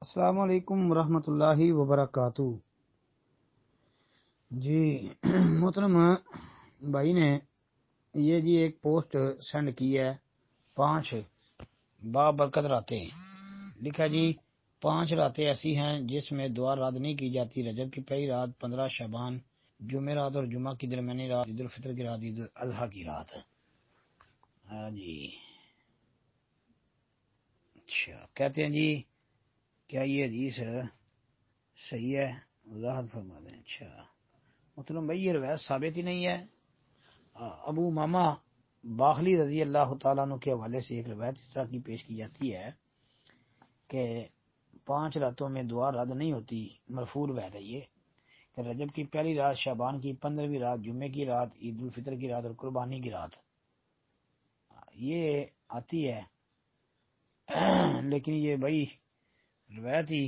السلام علیکم ورحمۃ اللہ وبرکاتہ۔ جی محترم بھائی نے یہ ایک پوسٹ سینڈ کی ہے 5 بابرکت راتیں لکھا جی 5 راتیں ایسی ہیں جس میں دعا رد نہیں کی جاتی: رجب کی پہلی رات، 15 شعبان، جمعرات اور جمعہ کی درمیانی رات، عید الفطر کی رات، عید الاضحیٰ کی رات۔ جی اچھا، کہتے ہیں جی کیا یہ حدیث صحیح ہے؟ وضاحت فرما دیں۔ اچھا محترم بھائی، یہ روایت ثابت ہی نہیں ہے۔ ابو امامہ باخلی رضی اللہ تعالیٰ عنہ کے حوالے سے ایک روایت اس طرح کی پیش کی جاتی ہے کہ 5 راتوں میں دعا رد نہیں ہوتی۔ مرفوع روایت ہے یہ کہ رجب کی پہلی رات، شعبان کی 15ویں رات، جمعے کی رات، عید الفطر کی رات اور قربانی کی رات یہ آتی ہے، لیکن یہ بھائی روایت ہی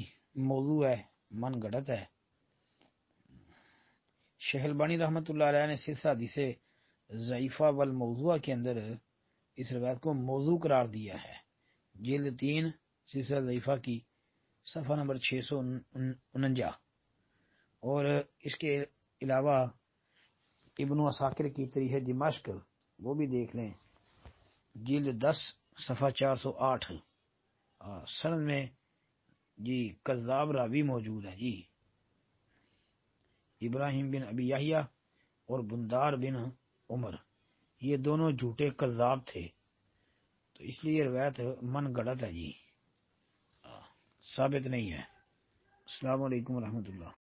موضوع ہے، من گھڑت ہے۔ شیخ البانی رحمۃ اللہ علیہ نے سلسلہ حدیث ضعیفہ والموضوع کے اندر اس روایت کو موضوع قرار دیا ہے، جلد 3 سلسلہ ضعیفہ کی صفحہ نمبر 649، اور اس کے علاوہ ابن عساکر کی تاریخ دمشق وہ بھی دیکھ لیں، جلد 10 صفحہ 408۔ سند میں جی کذاب راوی موجود ہے جی، ابراہیم بن ابی یحییٰ اور بندار بن عمر، یہ دونوں جھوٹے کذاب تھے، تو اس لیے روایت من گڑت ہے جی، ثابت نہیں ہے۔ السلام علیکم ورحمۃ اللہ۔